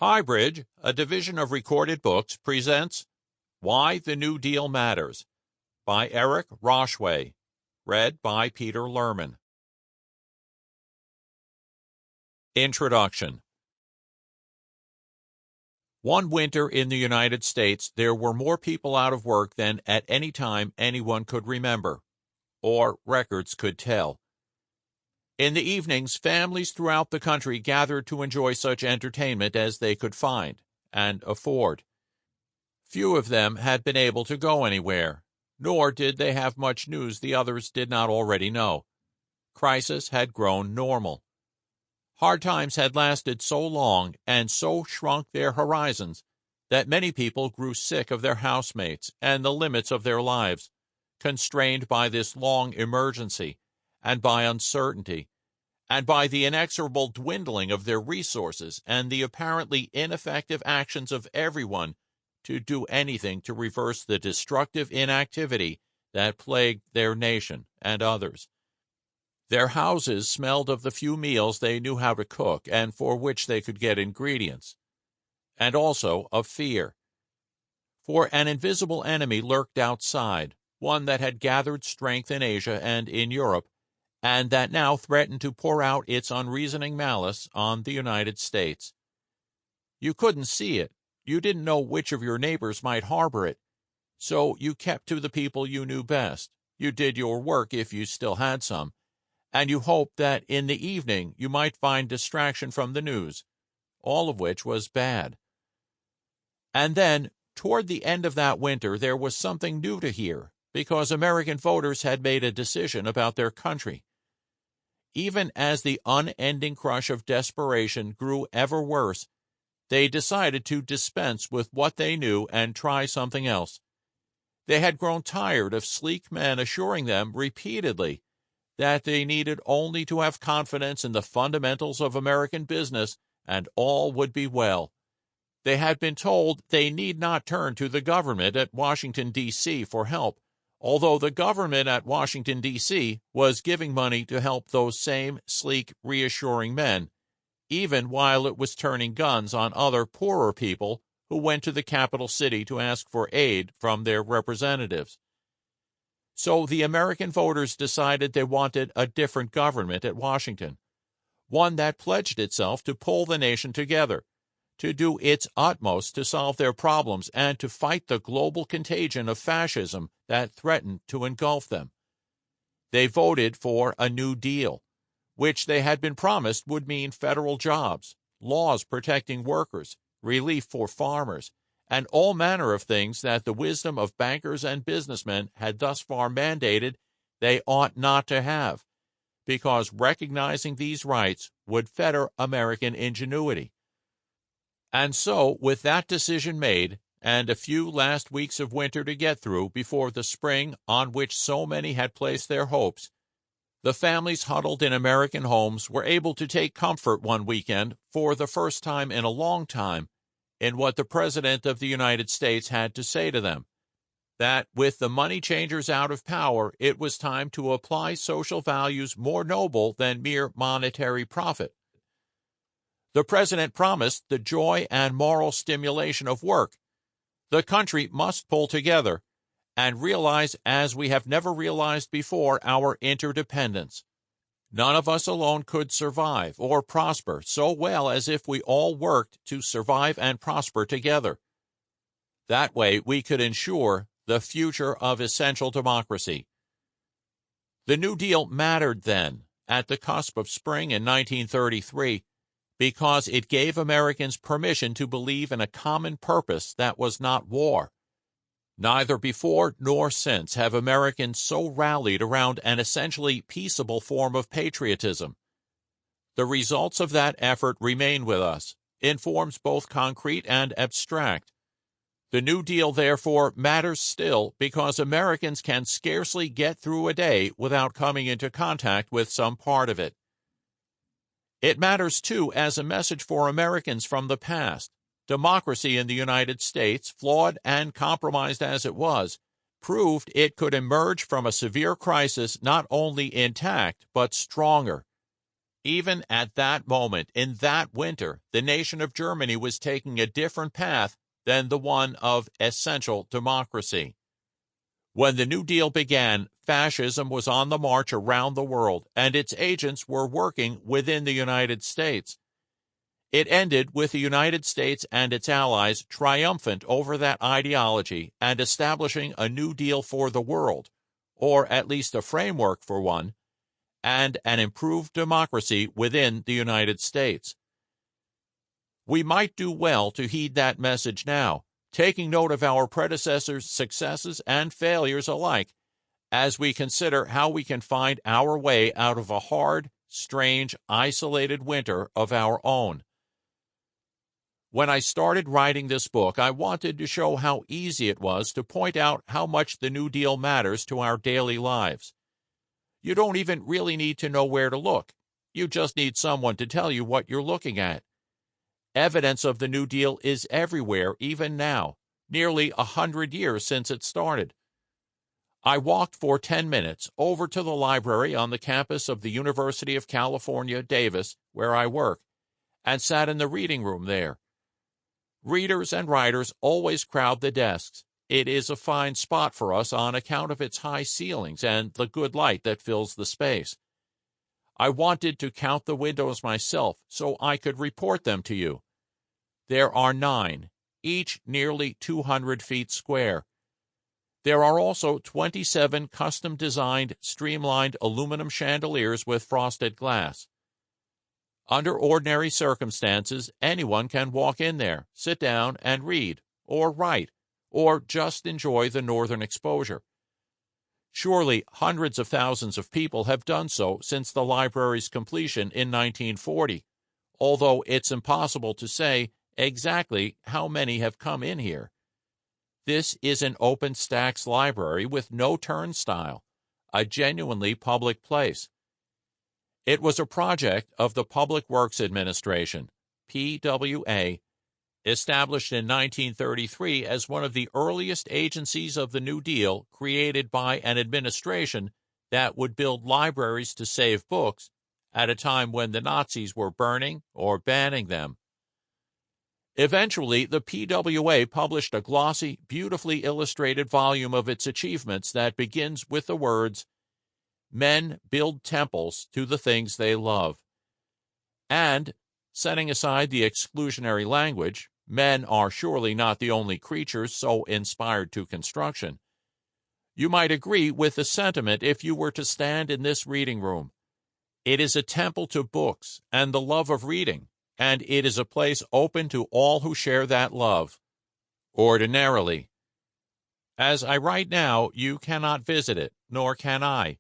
Highbridge, a division of Recorded Books, presents Why the New Deal Matters by Eric Rauchway, read by Peter Lerman. Introduction. One winter in the United States, there were more people out of work than at any time anyone could remember, or records could tell. In the evenings, families throughout the country gathered to enjoy such entertainment as they could find and afford. Few of them had been able to go anywhere, nor did they have much news the others did not already know. Crisis had grown normal. Hard times had lasted so long and so shrunk their horizons that many people grew sick of their housemates and the limits of their lives, constrained by this long emergency and by uncertainty, and by the inexorable dwindling of their resources and the apparently ineffective actions of everyone to do anything to reverse the destructive inactivity that plagued their nation and others. Their houses smelled of the few meals they knew how to cook and for which they could get ingredients, and also of fear. For an invisible enemy lurked outside, one that had gathered strength in Asia and in Europe, and that now threatened to pour out its unreasoning malice on the United States. You couldn't see it. You didn't know which of your neighbors might harbor it, so you kept to the people you knew best. You did your work if you still had some, and you hoped that in the evening you might find distraction from the news, all of which was bad. And then, toward the end of that winter, there was something new to hear, because American voters had made a decision about their country. Even as the unending crush of desperation grew ever worse, they decided to dispense with what they knew and try something else. They had grown tired of sleek men assuring them repeatedly that they needed only to have confidence in the fundamentals of American business and all would be well. They had been told they need not turn to the government at Washington, D.C. for help, although the government at Washington, D.C. was giving money to help those same sleek, reassuring men, even while it was turning guns on other poorer people who went to the capital city to ask for aid from their representatives. So the American voters decided they wanted a different government at Washington, one that pledged itself to pull the nation together, to do its utmost to solve their problems and to fight the global contagion of fascism that threatened to engulf them. They voted for a New Deal, which they had been promised would mean federal jobs, laws protecting workers, relief for farmers, and all manner of things that the wisdom of bankers and businessmen had thus far mandated they ought not to have, because recognizing these rights would fetter American ingenuity. And so, with that decision made, and a few last weeks of winter to get through before the spring on which so many had placed their hopes, the families huddled in American homes were able to take comfort one weekend, for the first time in a long time, in what the President of the United States had to say to them, that with the money changers out of power, it was time to apply social values more noble than mere monetary profit. The President promised the joy and moral stimulation of work. The country must pull together and realize, as we have never realized before, our interdependence. None of us alone could survive or prosper so well as if we all worked to survive and prosper together. That way we could ensure the future of essential democracy. The New Deal mattered then, at the cusp of spring in 1933, because it gave Americans permission to believe in a common purpose that was not war. Neither before nor since have Americans so rallied around an essentially peaceable form of patriotism. The results of that effort remain with us, in forms both concrete and abstract. The New Deal, therefore, matters still because Americans can scarcely get through a day without coming into contact with some part of it. It matters, too, as a message for Americans from the past. Democracy in the United States, flawed and compromised as it was, proved it could emerge from a severe crisis not only intact but stronger. Even at that moment, in that winter, the nation of Germany was taking a different path than the one of essential democracy. When the New Deal began, fascism was on the march around the world, and its agents were working within the United States. It ended with the United States and its allies triumphant over that ideology and establishing a New Deal for the world, or at least a framework for one, and an improved democracy within the United States. We might do well to heed that message now, taking note of our predecessors' successes and failures alike, as we consider how we can find our way out of a hard, strange, isolated winter of our own. When I started writing this book, I wanted to show how easy it was to point out how much the New Deal matters to our daily lives. You don't even really need to know where to look. You just need someone to tell you what you're looking at. Evidence of the New Deal is everywhere, even now, nearly 100 years since it started. I walked for 10 minutes over to the library on the campus of the University of California, Davis, where I work, and sat in the reading room there. Readers and writers always crowd the desks. It is a fine spot for us on account of its high ceilings and the good light that fills the space. I wanted to count the windows myself so I could report them to you. There are 9, each nearly 200 feet square. There are also 27 custom-designed, streamlined aluminum chandeliers with frosted glass. Under ordinary circumstances, anyone can walk in there, sit down, and read, or write, or just enjoy the northern exposure. Surely hundreds of thousands of people have done so since the library's completion in 1940, although it's impossible to say exactly how many have come in here. This is an open stacks library with no turnstile, a genuinely public place. It was a project of the Public Works Administration, PWA, established in 1933 as one of the earliest agencies of the New Deal, created by an administration that would build libraries to save books at a time when the Nazis were burning or banning them. Eventually, the PWA published a glossy, beautifully illustrated volume of its achievements that begins with the words, "Men build temples to the things they love." And, setting aside the exclusionary language, men are surely not the only creatures so inspired to construction. You might agree with the sentiment if you were to stand in this reading room. It is a temple to books and the love of reading, and it is a place open to all who share that love. Ordinarily. As I write now, you cannot visit it, nor can I,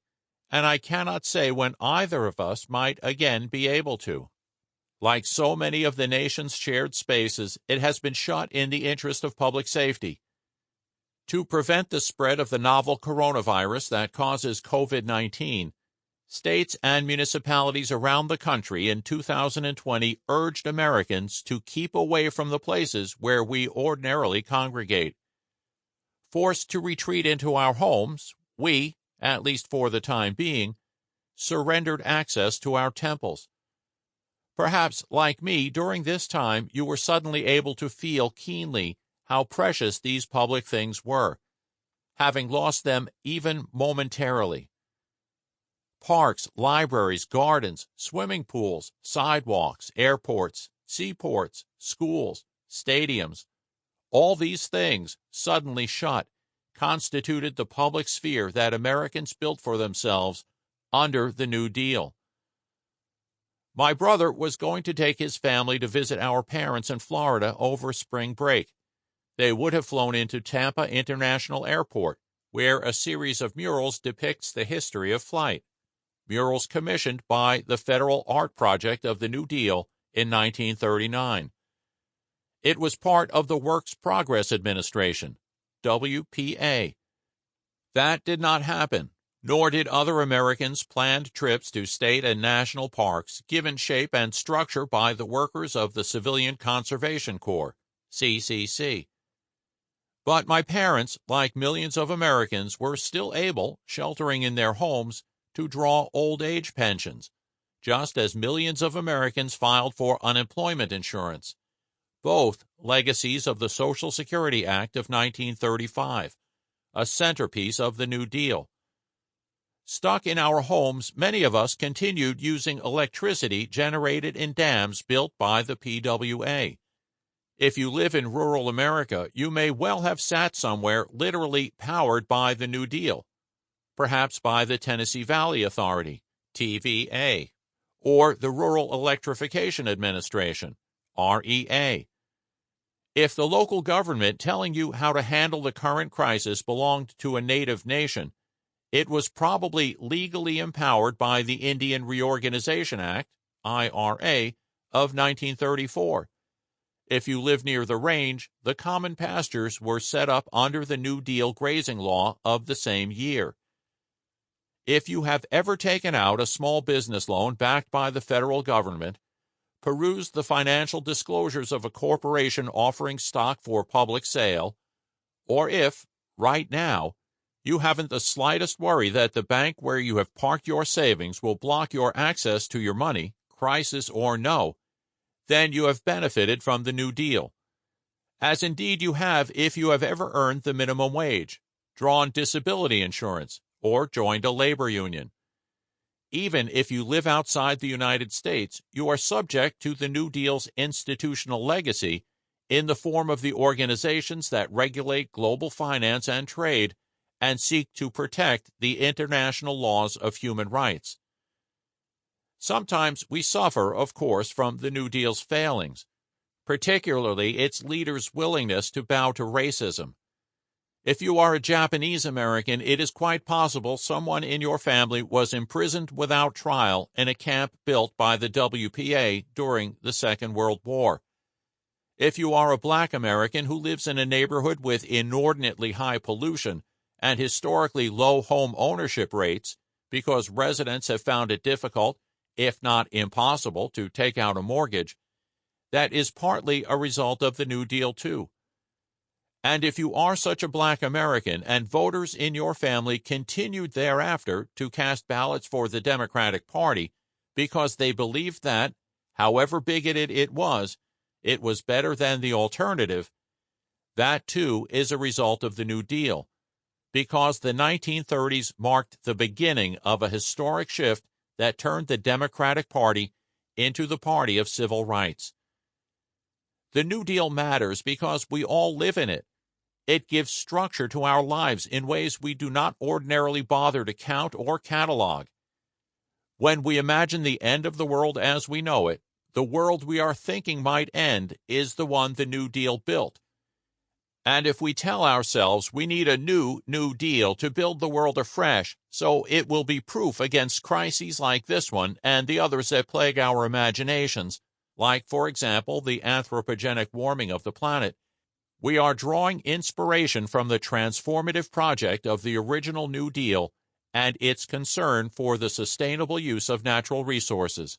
and I cannot say when either of us might again be able to. Like so many of the nation's shared spaces, it has been shut in the interest of public safety. To prevent the spread of the novel coronavirus that causes COVID-19, states and municipalities around the country in 2020 urged Americans to keep away from the places where we ordinarily congregate. Forced to retreat into our homes, we, at least for the time being, surrendered access to our temples. Perhaps, like me, during this time you were suddenly able to feel keenly how precious these public things were, having lost them even momentarily. Parks, libraries, gardens, swimming pools, sidewalks, airports, seaports, schools, stadiums, all these things, suddenly shut, constituted the public sphere that Americans built for themselves under the New Deal. My brother was going to take his family to visit our parents in Florida over spring break. They would have flown into Tampa International Airport, where a series of murals depicts the history of flight. Murals commissioned by the Federal Art Project of the New Deal in 1939. It was part of the Works Progress Administration, WPA. That did not happen, nor did other Americans' planned trips to state and national parks given shape and structure by the workers of the Civilian Conservation Corps, CCC. But my parents, like millions of Americans, were still able, sheltering in their homes, to draw old age pensions, just as millions of Americans filed for unemployment insurance, both legacies of the Social Security Act of 1935, a centerpiece of the New Deal. Stuck in our homes, many of us continued using electricity generated in dams built by the PWA. If you live in rural America, you may well have sat somewhere literally powered by the New Deal, perhaps by the Tennessee Valley Authority, TVA, or the Rural Electrification Administration, REA. If the local government telling you how to handle the current crisis belonged to a native nation, it was probably legally empowered by the Indian Reorganization Act, IRA, of 1934. If you live near the range, the common pastures were set up under the New Deal grazing law of the same year. If you have ever taken out a small business loan backed by the federal government, perused the financial disclosures of a corporation offering stock for public sale, or if, right now, you haven't the slightest worry that the bank where you have parked your savings will block your access to your money, crisis or no, then you have benefited from the New Deal, as indeed you have if you have ever earned the minimum wage, drawn disability insurance, or joined a labor union. Even if you live outside the United States, you are subject to the New Deal's institutional legacy in the form of the organizations that regulate global finance and trade and seek to protect the international laws of human rights. Sometimes we suffer, of course, from the New Deal's failings, particularly its leaders' willingness to bow to racism. If you are a Japanese American, it is quite possible someone in your family was imprisoned without trial in a camp built by the WPA during the Second World War. If you are a Black American who lives in a neighborhood with inordinately high pollution and historically low home ownership rates because residents have found it difficult, if not impossible, to take out a mortgage, that is partly a result of the New Deal too. And if you are such a Black American and voters in your family continued thereafter to cast ballots for the Democratic Party because they believed that, however bigoted it was better than the alternative, that too is a result of the New Deal, because the 1930s marked the beginning of a historic shift that turned the Democratic Party into the party of civil rights. The New Deal matters because we all live in it. It gives structure to our lives in ways we do not ordinarily bother to count or catalog. When we imagine the end of the world as we know it, the world we are thinking might end is the one the New Deal built. And if we tell ourselves we need a New Deal to build the world afresh, so it will be proof against crises like this one and the others that plague our imaginations, like, for example, the anthropogenic warming of the planet, we are drawing inspiration from the transformative project of the original New Deal and its concern for the sustainable use of natural resources.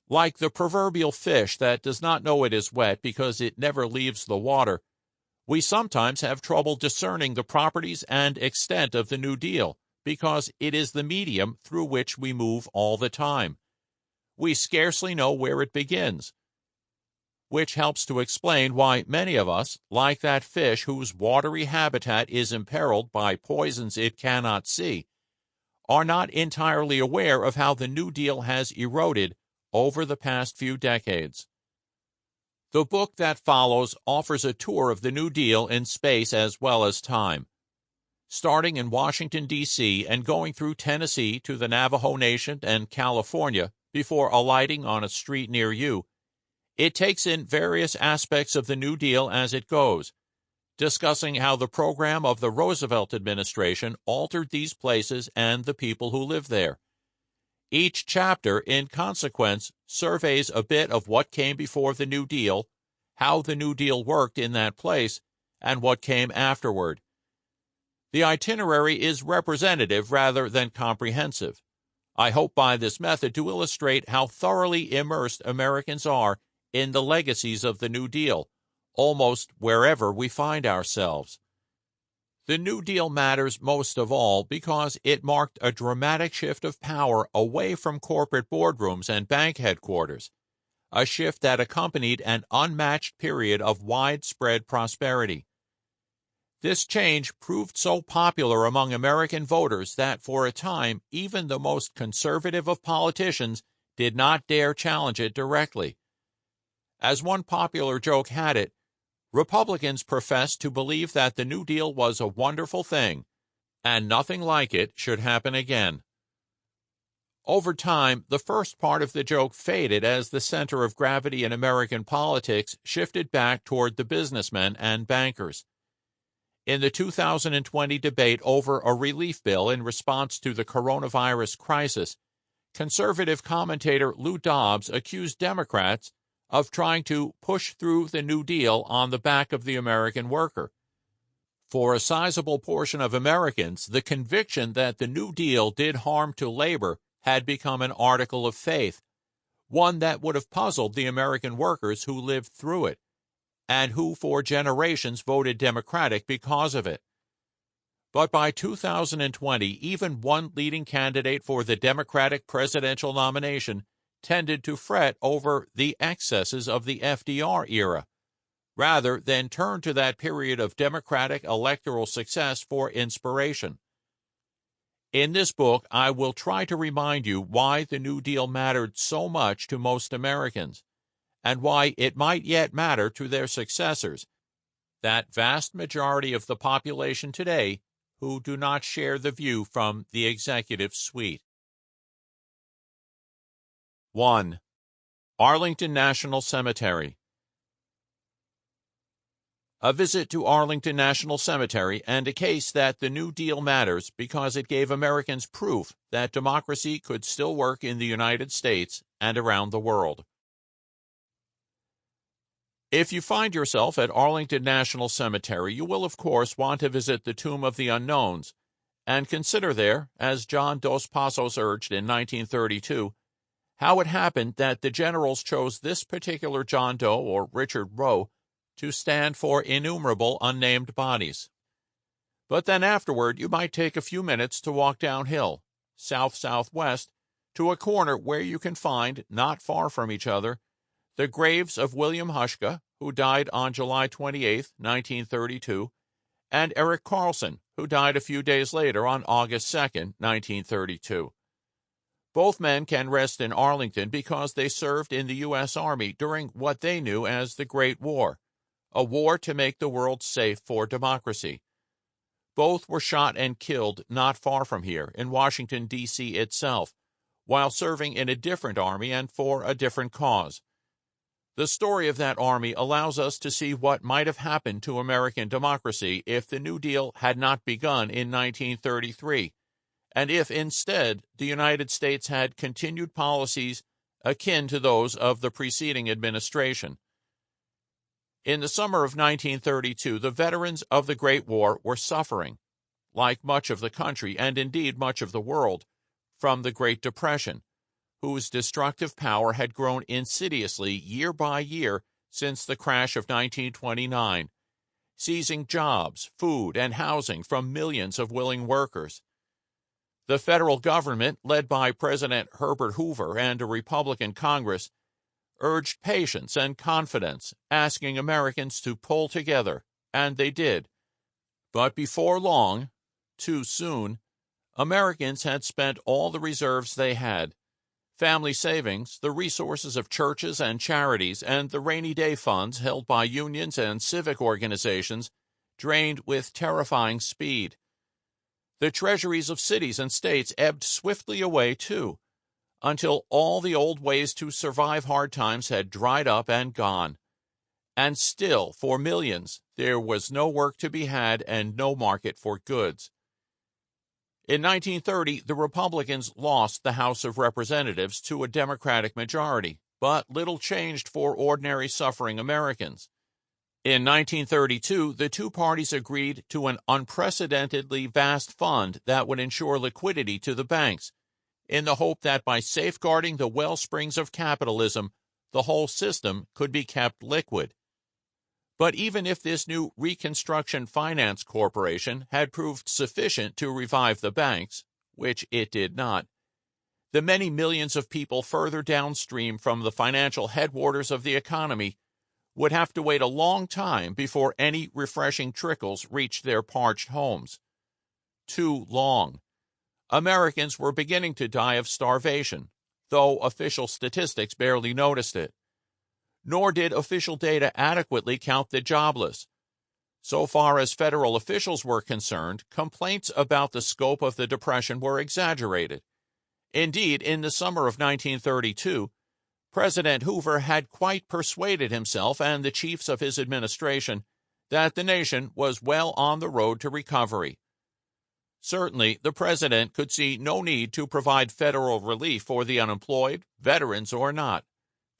Like the proverbial fish that does not know it is wet because it never leaves the water, we sometimes have trouble discerning the properties and extent of the New Deal because it is the medium through which we move all the time. We scarcely know where it begins, which helps to explain why many of us, like that fish whose watery habitat is imperiled by poisons it cannot see, are not entirely aware of how the New Deal has eroded over the past few decades. The book that follows offers a tour of the New Deal in space as well as time. Starting in Washington, D.C., and going through Tennessee to the Navajo Nation and California before alighting on a street near you, it takes in various aspects of the New Deal as it goes, discussing how the program of the Roosevelt administration altered these places and the people who live there. Each chapter, in consequence, surveys a bit of what came before the New Deal, how the New Deal worked in that place, and what came afterward. The itinerary is representative rather than comprehensive. I hope by this method to illustrate how thoroughly immersed Americans are in the legacies of the New Deal, almost wherever we find ourselves. The New Deal matters most of all because it marked a dramatic shift of power away from corporate boardrooms and bank headquarters, a shift that accompanied an unmatched period of widespread prosperity. This change proved so popular among American voters that for a time even the most conservative of politicians did not dare challenge it directly. As one popular joke had it, Republicans professed to believe that the New Deal was a wonderful thing, and nothing like it should happen again. Over time, the first part of the joke faded as the center of gravity in American politics shifted back toward the businessmen and bankers. In the 2020 debate over a relief bill in response to the coronavirus crisis, conservative commentator Lou Dobbs accused Democrats of trying to push through the New Deal on the back of the American worker. For a sizable portion of Americans, the conviction that the New Deal did harm to labor had become an article of faith, one that would have puzzled the American workers who lived through it, and who for generations voted Democratic because of it. But by 2020, even one leading candidate for the Democratic presidential nomination tended to fret over the excesses of the FDR era, rather than turn to that period of Democratic electoral success for inspiration. In this book, I will try to remind you why the New Deal mattered so much to most Americans, and why it might yet matter to their successors, that vast majority of the population today who do not share the view from the executive suite. 1. Arlington National Cemetery. A visit to Arlington National Cemetery and a case that the New Deal matters because it gave Americans proof that democracy could still work in the United States and around the world. If you find yourself at Arlington National Cemetery, you will of course want to visit the Tomb of the Unknowns, and consider there, as John Dos Passos urged in 1932, how it happened that the generals chose this particular John Doe or Richard Roe to stand for innumerable unnamed bodies. But then afterward you might take a few minutes to walk downhill, south-southwest, to a corner where you can find, not far from each other, the graves of William Hushka, who died on July 28, 1932, and Eric Carlson, who died a few days later on August 2, 1932. Both men can rest in Arlington because they served in the U.S. Army during what they knew as the Great War, a war to make the world safe for democracy. Both were shot and killed not far from here, in Washington, D.C. itself, while serving in a different army and for a different cause. The story of that army allows us to see what might have happened to American democracy if the New Deal had not begun in 1933, and if instead the United States had continued policies akin to those of the preceding administration. In the summer of 1932, the veterans of the Great War were suffering, like much of the country and indeed much of the world, from the Great Depression, whose destructive power had grown insidiously year by year since the crash of 1929, seizing jobs, food, and housing from millions of willing workers. The federal government, led by President Herbert Hoover and a Republican Congress, urged patience and confidence, asking Americans to pull together, and they did. But before long, too soon, Americans had spent all the reserves they had. Family savings, the resources of churches and charities, and the rainy day funds held by unions and civic organizations drained with terrifying speed. The treasuries of cities and states ebbed swiftly away, too, until all the old ways to survive hard times had dried up and gone. And still, for millions, there was no work to be had and no market for goods. In 1930, the Republicans lost the House of Representatives to a Democratic majority, but little changed for ordinary suffering Americans. In 1932, the two parties agreed to an unprecedentedly vast fund that would ensure liquidity to the banks, in the hope that by safeguarding the well springs of capitalism, the whole system could be kept liquid. But even if this new Reconstruction Finance Corporation had proved sufficient to revive the banks, which it did not, the many millions of people further downstream from the financial headwaters of the economy would have to wait a long time before any refreshing trickles reached their parched homes. Too long. Americans were beginning to die of starvation, though official statistics barely noticed it. Nor did official data adequately count the jobless. So far as federal officials were concerned, complaints about the scope of the Depression were exaggerated. Indeed, in the summer of 1932, President Hoover had quite persuaded himself and the chiefs of his administration that the nation was well on the road to recovery. Certainly, the president could see no need to provide federal relief for the unemployed, veterans or not.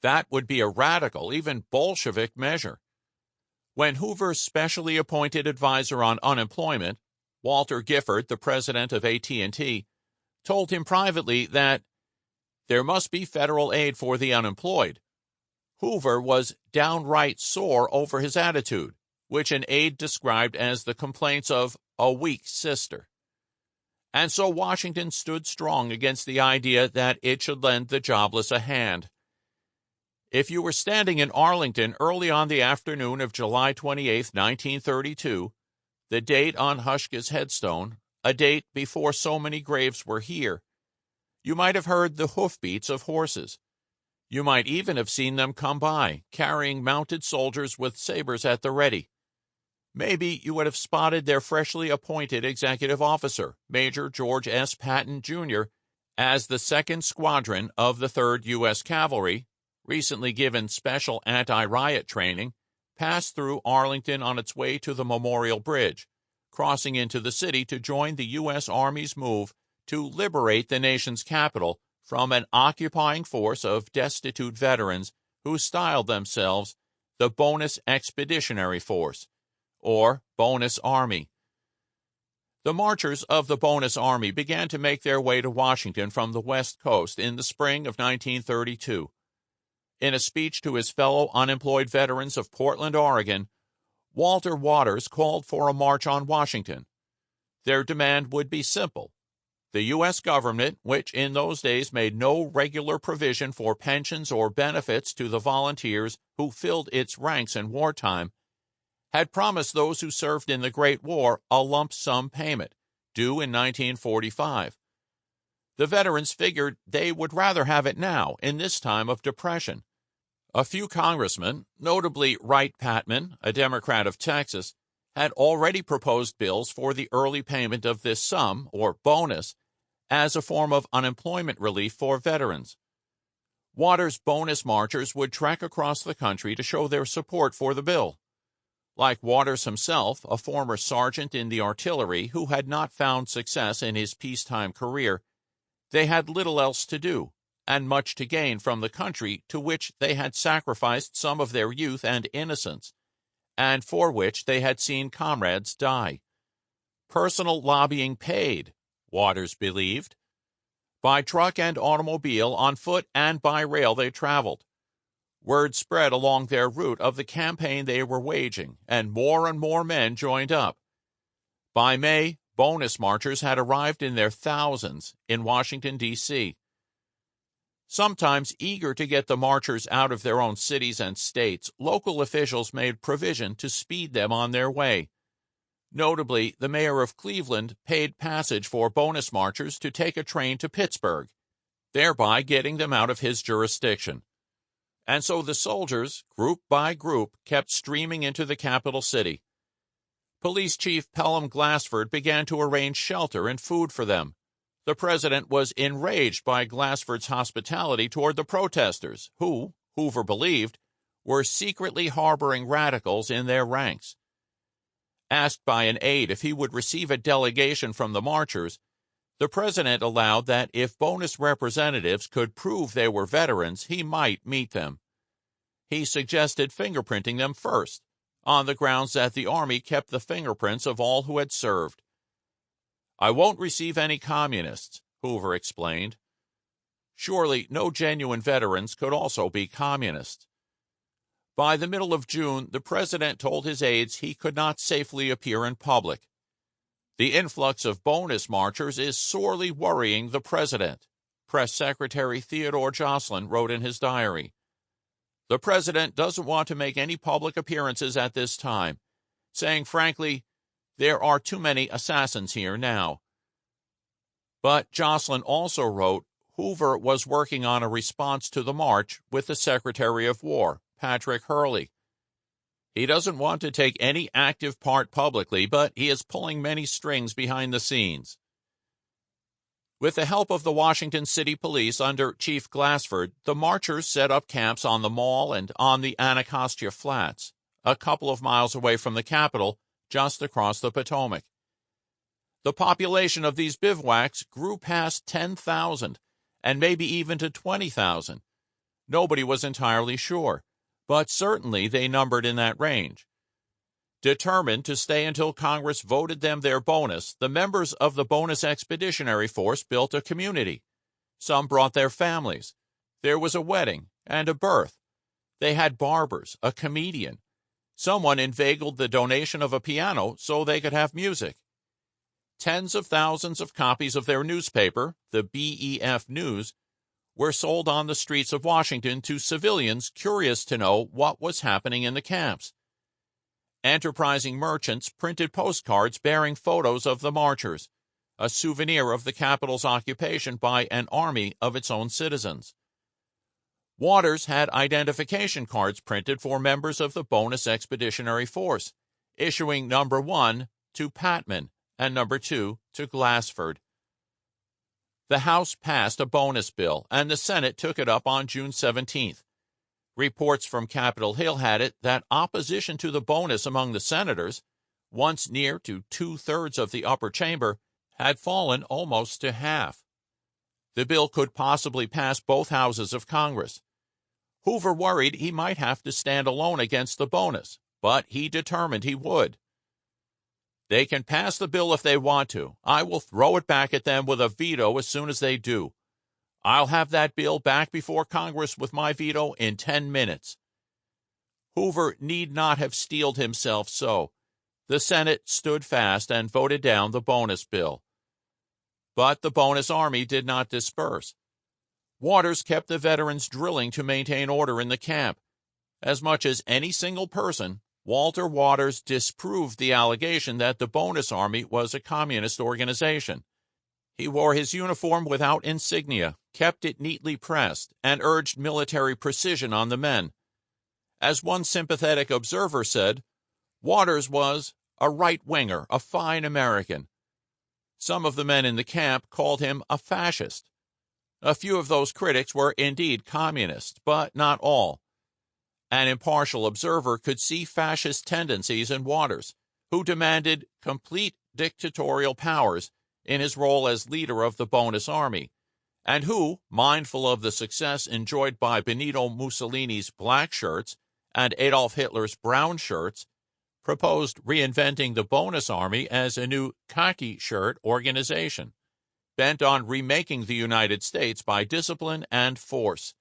That would be a radical, even Bolshevik measure. When Hoover's specially appointed advisor on unemployment, Walter Gifford, the president of AT&T, told him privately that there must be federal aid for the unemployed, Hoover was downright sore over his attitude, which an aide described as the complaints of a weak sister. And so Washington stood strong against the idea that it should lend the jobless a hand. If you were standing in Arlington early on the afternoon of July 28, 1932, the date on Hushka's headstone, a date before so many graves were here, you might have heard the hoofbeats of horses. You might even have seen them come by, carrying mounted soldiers with sabers at the ready. Maybe you would have spotted their freshly appointed executive officer, Major George S. Patton, Jr., as the 2nd Squadron of the 3rd U.S. Cavalry, recently given special anti-riot training, passed through Arlington on its way to the Memorial Bridge, crossing into the city to join the U.S. Army's move to liberate the nation's capital from an occupying force of destitute veterans who styled themselves the Bonus Expeditionary Force, or Bonus Army. The marchers of the Bonus Army began to make their way to Washington from the West Coast in the spring of 1932. In a speech to his fellow unemployed veterans of Portland, Oregon, Walter Waters called for a march on Washington. Their demand would be simple. The U.S. government, which in those days made no regular provision for pensions or benefits to the volunteers who filled its ranks in wartime, had promised those who served in the Great War a lump sum payment, due in 1945. The veterans figured they would rather have it now, in this time of depression. A few congressmen, notably Wright Patman, a Democrat of Texas, had already proposed bills for the early payment of this sum, or bonus, as a form of unemployment relief for veterans. Waters' bonus marchers would trek across the country to show their support for the bill. Like Waters himself, a former sergeant in the artillery who had not found success in his peacetime career, they had little else to do, and much to gain from the country to which they had sacrificed some of their youth and innocence, and for which they had seen comrades die. Personal lobbying paid, Waters believed. By truck and automobile, on foot and by rail they traveled. Word spread along their route of the campaign they were waging, and more men joined up. By May, bonus marchers had arrived in their thousands in Washington, D.C. Sometimes eager to get the marchers out of their own cities and states, local officials made provision to speed them on their way. Notably, the mayor of Cleveland paid passage for bonus marchers to take a train to Pittsburgh, thereby getting them out of his jurisdiction. And so the soldiers, group by group, kept streaming into the capital city. Police Chief Pelham Glassford began to arrange shelter and food for them. The president was enraged by Glassford's hospitality toward the protesters, who, Hoover believed, were secretly harboring radicals in their ranks. Asked by an aide if he would receive a delegation from the marchers, the president allowed that if bonus representatives could prove they were veterans, he might meet them. He suggested fingerprinting them first, on the grounds that the Army kept the fingerprints of all who had served. "I won't receive any communists," Hoover explained. Surely no genuine veterans could also be communists. By the middle of June, the president told his aides he could not safely appear in public. The influx of bonus marchers is sorely worrying the president, Press Secretary Theodore Jocelyn wrote in his diary. The president doesn't want to make any public appearances at this time, saying frankly, there are too many assassins here now. But Jocelyn also wrote Hoover was working on a response to the march with the Secretary of War, Patrick Hurley. He doesn't want to take any active part publicly, but he is pulling many strings behind the scenes. With the help of the Washington City Police under Chief Glassford, the marchers set up camps on the Mall and on the Anacostia Flats, a couple of miles away from the Capitol, just across the Potomac. The population of these bivouacs grew past 10,000, and maybe even to 20,000. Nobody was entirely sure, but certainly they numbered in that range. Determined to stay until Congress voted them their bonus, the members of the Bonus Expeditionary Force built a community. Some brought their families. There was a wedding and a birth. They had barbers, a comedian. Someone inveigled the donation of a piano so they could have music. Tens of thousands of copies of their newspaper, the BEF News, were sold on the streets of Washington to civilians curious to know what was happening in the camps. Enterprising merchants printed postcards bearing photos of the marchers, a souvenir of the Capitol's occupation by an army of its own citizens. Waters had identification cards printed for members of the Bonus Expeditionary Force, issuing number 1 to Patman and number 2 to Glassford. The House passed a bonus bill, and the Senate took it up on June 17th. Reports from Capitol Hill had it that opposition to the bonus among the senators, once near to 2/3 of the upper chamber, had fallen almost to half. The bill could possibly pass both houses of Congress. Hoover worried he might have to stand alone against the bonus, but he determined he would. They can pass the bill if they want to. I will throw it back at them with a veto as soon as they do. I'll have that bill back before Congress with my veto in 10 minutes. Hoover need not have steeled himself so. The Senate stood fast and voted down the bonus bill. But the bonus army did not disperse. Waters kept the veterans drilling to maintain order in the camp. As much as any single person, Walter Waters disproved the allegation that the bonus army was a communist organization. He wore his uniform without insignia, kept it neatly pressed, and urged military precision on the men. As one sympathetic observer said, Waters was a right-winger, a fine American. Some of the men in the camp called him a fascist. A few of those critics were indeed communists, but not all. An impartial observer could see fascist tendencies in Waters, who demanded complete dictatorial powers in his role as leader of the bonus army, and who, mindful of the success enjoyed by Benito Mussolini's black shirts and Adolf Hitler's brown shirts, proposed reinventing the bonus army as a new khaki shirt organization, bent on remaking the United States by discipline and force.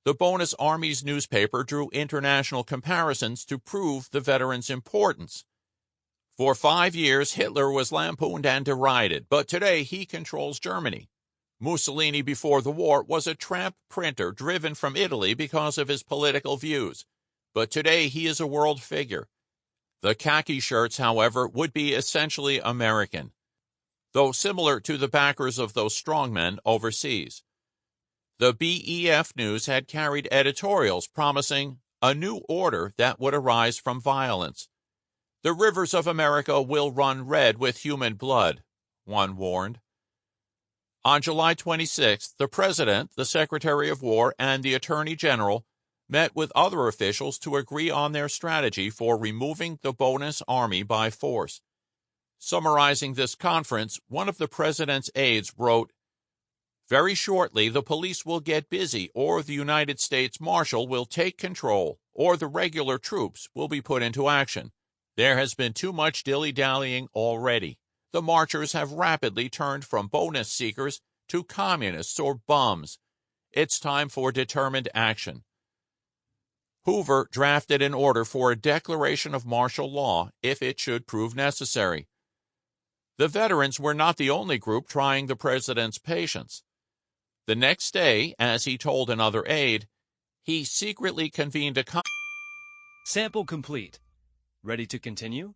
The bonus army's newspaper drew international comparisons to prove the veterans' importance. For 5 years, Hitler was lampooned and derided, but today he controls Germany. Mussolini before the war was a tramp printer driven from Italy because of his political views, but today he is a world figure. The khaki shirts, however, would be essentially American, though similar to the backers of those strongmen overseas. The BEF News had carried editorials promising a new order that would arise from violence. The rivers of America will run red with human blood, one warned. On July 26th, the President, the Secretary of War, and the Attorney General met with other officials to agree on their strategy for removing the bonus army by force. Summarizing this conference, one of the President's aides wrote, "Very shortly the police will get busy, or the United States Marshal will take control, or the regular troops will be put into action. There has been too much dilly-dallying already. The marchers have rapidly turned from bonus seekers to communists or bums. It's time for determined action." Hoover drafted an order for a declaration of martial law if it should prove necessary. The veterans were not the only group trying the president's patience. The next day, as he told another aide, he secretly convened a Sample complete. Ready to continue?